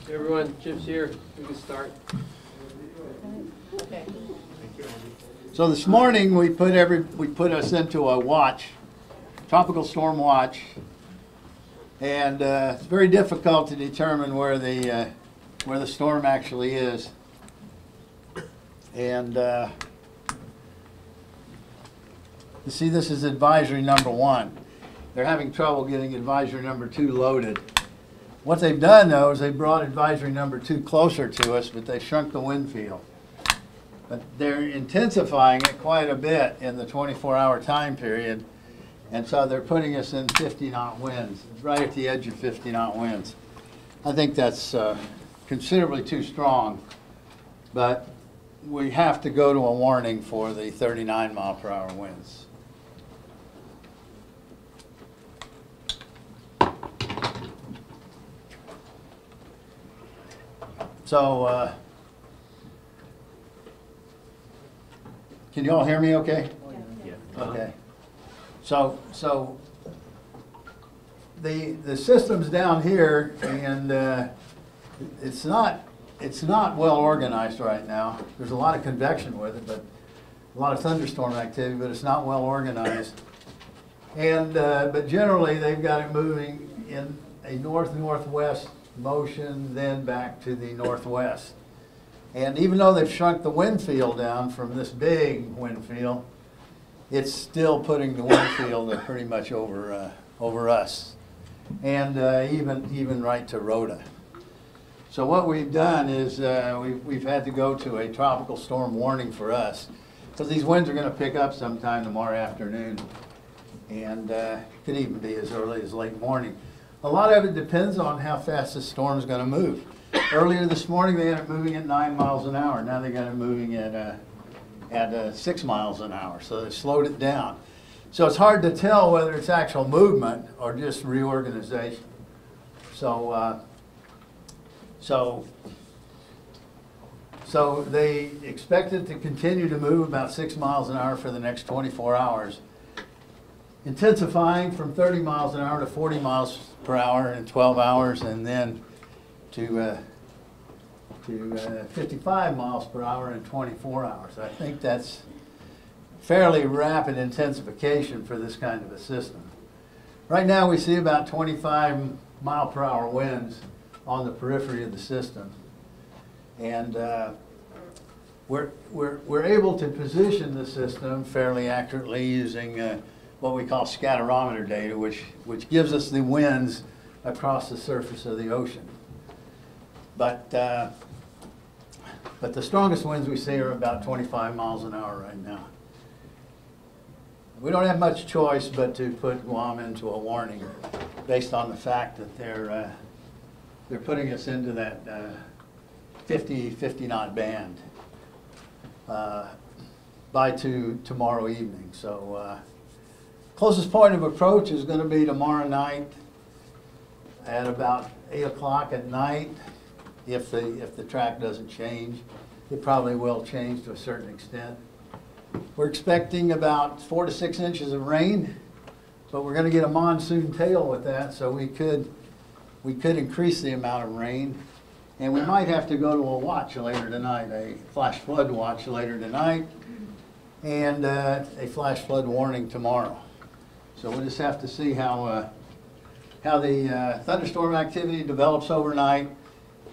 Everyone, Chip's here. We can start. Okay. So this morning we put us into a watch, tropical storm watch, and it's very difficult to determine where the storm actually is. And you see, this is advisory number 1. They're having trouble getting advisory number 2 loaded. What they've done, though, is they brought advisory number 2 closer to us, but they shrunk the wind field. But they're intensifying it quite a bit in the 24-hour time period, and so they're putting us in 50-knot winds, right at the edge of 50-knot winds. I think that's considerably too strong, but we have to go to a warning for the 39-mile-per-hour winds. So, can you all hear me okay? Yeah. Okay. So the system's down here, and it's not well organized right now. There's a lot of convection with it, but a lot of thunderstorm activity, but it's not well organized. And but generally they've got it moving in a north-northwest motion, then back to the northwest. And even though they've shrunk the wind field down from this big wind field, it's still putting the wind field pretty much over us, and even right to Rhoda. So what we've done is we've had to go to a tropical storm warning for us, because these winds are going to pick up sometime tomorrow afternoon, and could even be as early as late morning. A lot of it depends on how fast the storm is going to move. Earlier this morning they had it moving at 9 miles an hour. Now they got it moving at 6 miles an hour, so they slowed it down. So it's hard to tell whether it's actual movement or just reorganization. So they expect it to continue to move about 6 miles an hour for the next 24 hours, intensifying from 30 miles an hour to 40 miles per hour in 12 hours, and then to 55 miles per hour in 24 hours. I think that's fairly rapid intensification for this kind of a system. Right now we see about 25 mile per hour winds on the periphery of the system, and we're able to position the system fairly accurately using what we call scatterometer data, which gives us the winds across the surface of the ocean. But the strongest winds we see are about 25 miles an hour right now. We don't have much choice but to put Guam into a warning based on the fact that they're putting us into that 50-knot band by tomorrow evening. So closest point of approach is going to be tomorrow night at about 8 o'clock at night. If the track doesn't change, it probably will change to a certain extent. We're expecting about 4 to 6 inches of rain, but we're going to get a monsoon tail with that, so we could increase the amount of rain, and we might have to go to a watch later tonight, a flash flood watch later tonight, and a flash flood warning tomorrow. So we'll just have to see how the thunderstorm activity develops overnight,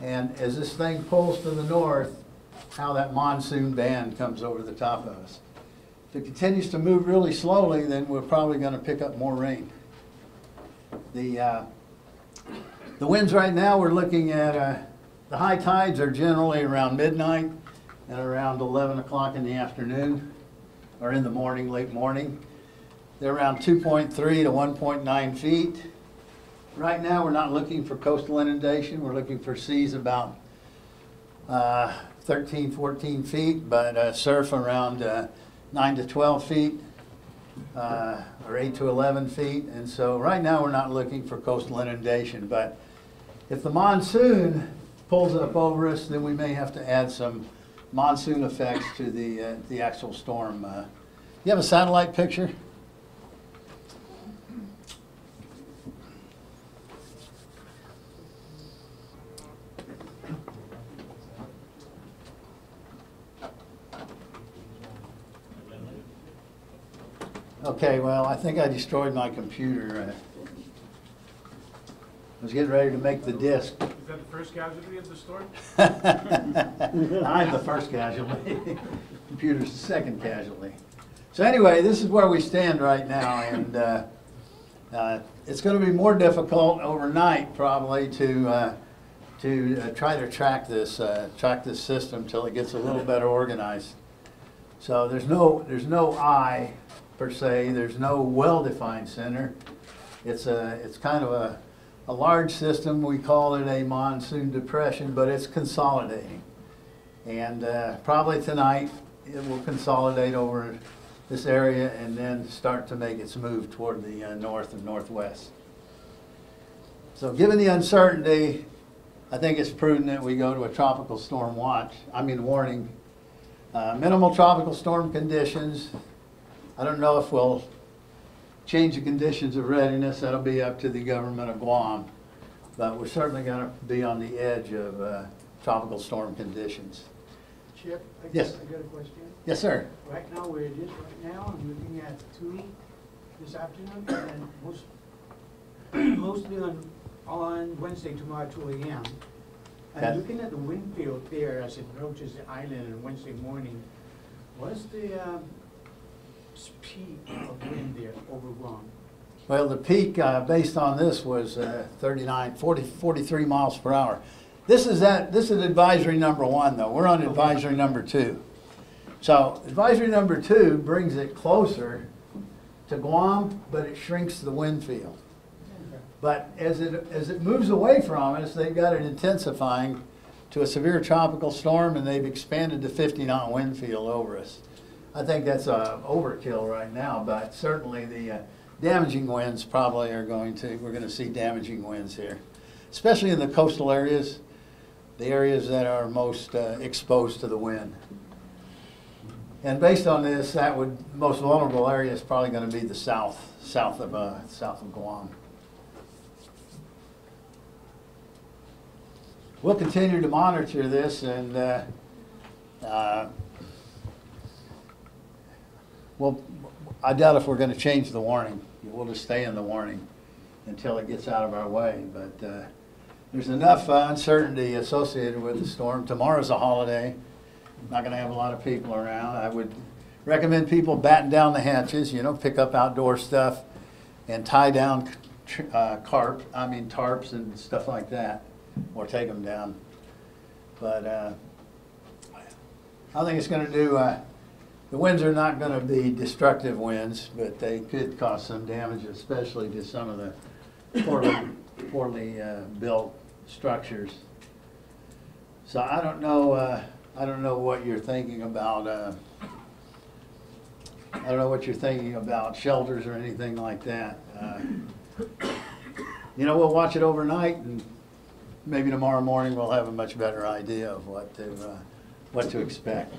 and as this thing pulls to the north, how that monsoon band comes over the top of us. If it continues to move really slowly, then we're probably going to pick up more rain. The winds right now, we're looking at, the high tides are generally around midnight and around 11 o'clock in the afternoon, or in the morning, late morning. They're around 2.3 to 1.9 feet. Right now, we're not looking for coastal inundation. We're looking for seas about 13, 14 feet, but surf around 9 to 12 feet, or 8 to 11 feet. And so right now, we're not looking for coastal inundation. But if the monsoon pulls up over us, then we may have to add some monsoon effects to the actual storm. You have a satellite picture? Okay, well, I think I destroyed my computer. I was getting ready to make the disc. Is that the first casualty of the storm? I'm the first casualty. Computer's the second casualty. So anyway, this is where we stand right now, and it's going to be more difficult overnight probably to try to track this system till it gets a little better organized. So there's no eye per se. There's no well-defined center. It's kind of a large system. We call it a monsoon depression, but it's consolidating. And probably tonight it will consolidate over this area and then start to make its move toward the north and northwest. So given the uncertainty, I think it's prudent that we go to a tropical storm warning. Minimal tropical storm conditions. I don't know if we'll change the conditions of readiness. That'll be up to the government of Guam. But we're certainly going to be on the edge of tropical storm conditions. Chip, Yes. I got a question. Yes, sir. Right now, where it is right now, I'm looking at 2 this afternoon, and mostly on Wednesday, tomorrow, 2 a.m. Okay. I'm looking at the wind field there as it approaches the island on Wednesday morning. What's the speed of wind there over Guam? Well, the peak based on this was 43 miles per hour. This is advisory number 1, though. We're on advisory number 2. So advisory number 2 brings it closer to Guam, but it shrinks the wind field. But as it moves away from us, they've got it intensifying to a severe tropical storm, and they've expanded to 50-knot wind field over us. I think that's overkill right now, but certainly the damaging winds probably we're going to see damaging winds here, especially in the coastal areas, the areas that are most exposed to the wind. And based on this, most vulnerable area is probably going to be the south of Guam. We'll continue to monitor this, and I doubt if we're going to change the warning. We'll just stay in the warning until it gets out of our way. But there's enough uncertainty associated with the storm. Tomorrow's a holiday. Not going to have a lot of people around. I would recommend people batten down the hatches, pick up outdoor stuff and tie down tarps and stuff like that, or take them down. But I think it's going to do, the winds are not going to be destructive winds, but they could cause some damage, especially to some of the poorly built structures. So I don't know what you're thinking about. I don't know what you're thinking about shelters or anything like that. We'll watch it overnight, and maybe tomorrow morning we'll have a much better idea of what to expect.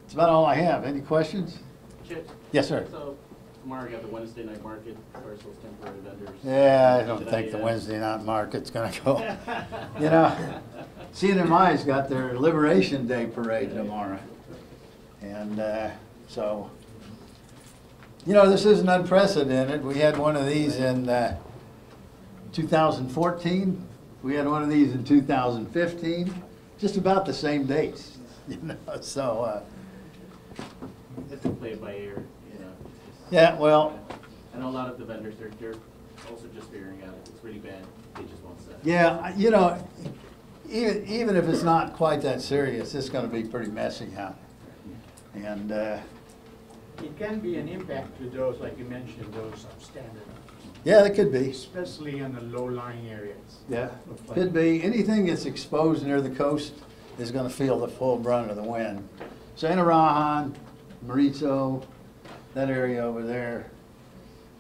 That's about all I have. Any questions? Chip? Yes, sir. So tomorrow you got the Wednesday night market, of course, those temporary vendors. Yeah, I don't think the Wednesday night market's going to go. CNMI's got their Liberation Day parade tomorrow. And so, this isn't unprecedented. We had one of these in 2014. We had one of these in 2015. Just about the same dates. So. It's to play it by ear, Yeah, well. I know a lot of the vendors, they're also just figuring out if it's really bad, they just won't sell. Yeah, even if it's not quite that serious, it's going to be pretty messy out. And It can be an impact to those, like you mentioned, those substandard, yeah, it could be. especially in the low-lying areas. Yeah, could be. Anything that's exposed near the coast is going to feel the full brunt of the wind. So Inarajan, Mauricio, that area over there,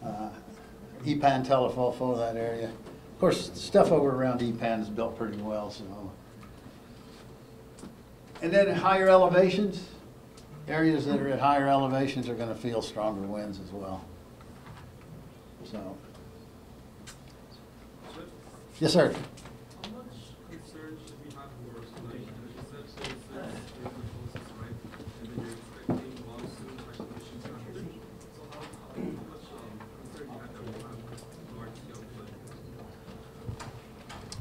Ipan, Telefofo, that area. Of course, stuff over around Ipan is built pretty well. So, and then at higher elevations, areas that are at higher elevations are going to feel stronger winds as well. So, yes, sir. How much concern should we have for tonight? You said there's right? And then you're expecting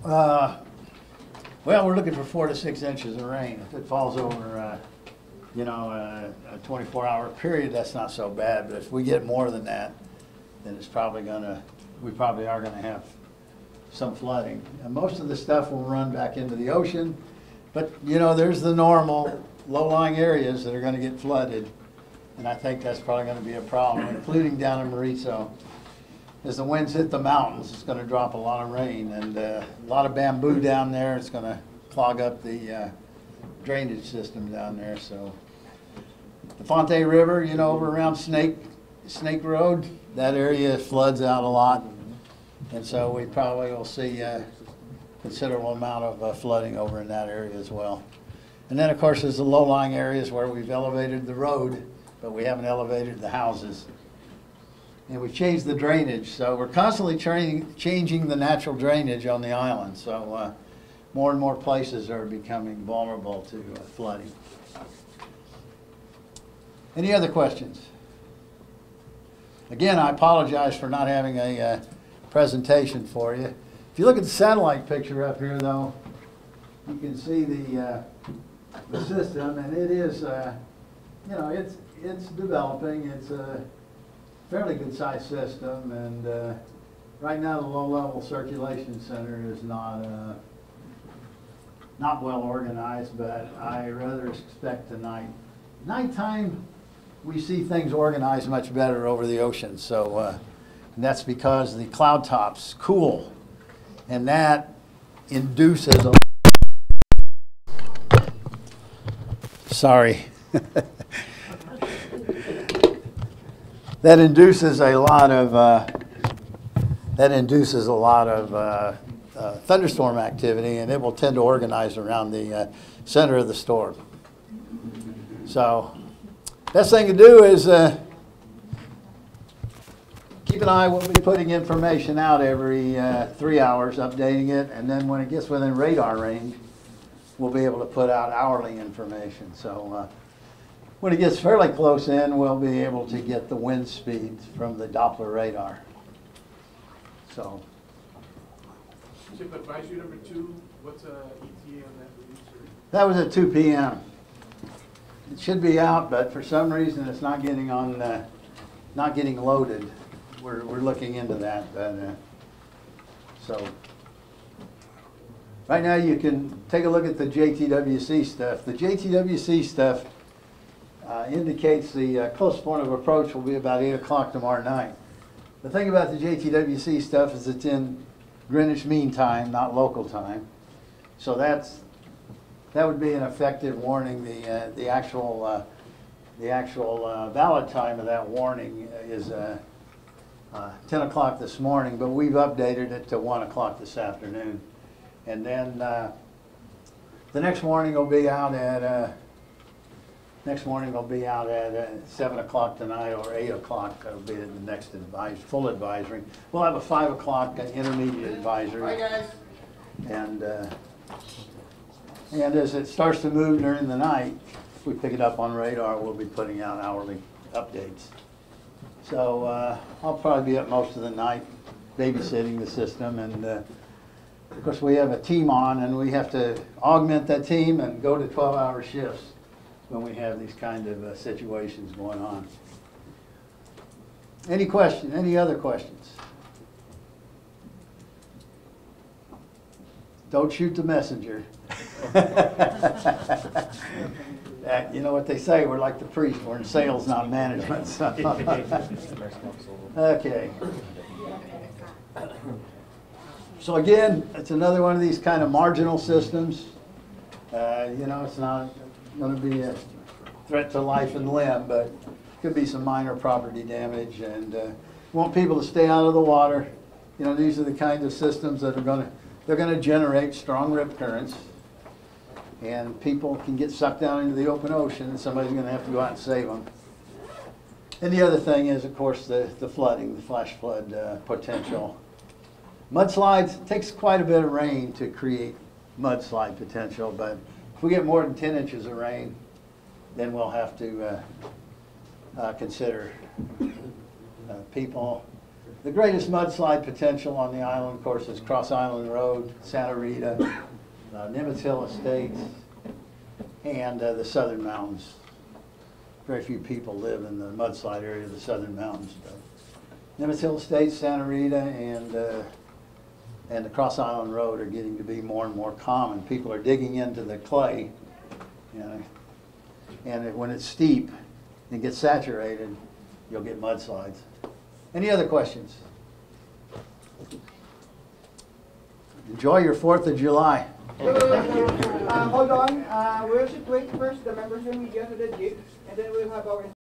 Well, we're looking for 4 to 6 inches of rain. If it falls over, a 24-hour period, that's not so bad. But if we get more than that, then we probably are gonna have some flooding. And most of the stuff will run back into the ocean, but there's the normal low-lying areas that are gonna get flooded. And I think that's probably gonna be a problem, including down in Mauricio. As the winds hit the mountains, it's going to drop a lot of rain, and a lot of bamboo down there. It's going to clog up the drainage system down there. So the Fonte River, over around Snake Road, that area floods out a lot, and so we probably will see a considerable amount of flooding over in that area as well. And then, of course, there's the low-lying areas where we've elevated the road, but we haven't elevated the houses. And we've changed the drainage, so we're constantly changing the natural drainage on the island. So more and more places are becoming vulnerable to flooding. Any other questions? Again, I apologize for not having a presentation for you. If you look at the satellite picture up here, though, you can see the system, and it is, it's developing. It's a fairly good sized system, and right now the low-level circulation center is not well organized, but I rather expect tonight. Nighttime, we see things organized much better over the ocean, so and that's because the cloud tops cool, and that induces a that induces a lot of thunderstorm activity, and it will tend to organize around the center of the storm. So, best thing to do is keep an eye. We'll be putting information out every 3 hours, updating it, and then when it gets within radar range, we'll be able to put out hourly information. So. When it gets fairly close in, we'll be able to get the wind speeds from the Doppler radar. So. Chip, advisory number 2, what's ETA on that release? That was at 2 p.m. It should be out, but for some reason it's not getting loaded. We're looking into that. So right now you can take a look at the JTWC stuff. The JTWC stuff indicates the closest point of approach will be about 8 o'clock tomorrow night. The thing about the JTWC stuff is it's in Greenwich Mean Time, not local time. So that would be an effective warning. The actual valid time of that warning is 10 o'clock this morning, but we've updated it to 1 o'clock this afternoon. And then the next warning will be out at 7 o'clock tonight, or 8 o'clock. That'll be the next full advisory. We'll have a 5 o'clock intermediate advisory. Bye, guys. And as it starts to move during the night, if we pick it up on radar, we'll be putting out hourly updates. So I'll probably be up most of the night babysitting the system, and of course we have a team on, and we have to augment that team and go to 12-hour shifts when we have these kind of situations going on. Any other questions? Don't shoot the messenger. You know what they say, we're like the priest, we're in sales, not management. So. Okay. So again, it's another one of these kind of marginal systems. It's not going to be a threat to life and limb, but could be some minor property damage, and want people to stay out of the water. These are the kinds of systems that are they're going to generate strong rip currents, and people can get sucked down into the open ocean, and somebody's going to have to go out and save them. And the other thing is, of course, the flooding, the flash flood potential. Mudslides, it takes quite a bit of rain to create mudslide potential, but if we get more than 10 inches of rain, then we'll have to consider people The greatest mudslide potential on the island, of course, is Cross Island Road, Santa Rita, Nimitz Hill Estates, and the Southern Mountains. Very few people live in the mudslide area of the Southern Mountains. But Nimitz Hill Estates, Santa Rita, and the Cross Island Road are getting to be more and more common. People are digging into the clay, you know, and when it's steep and gets saturated, you'll get mudslides. Any other questions? Enjoy your 4th of July. Hold on, we'll situate first the members of the media to the jeep, and then we'll have our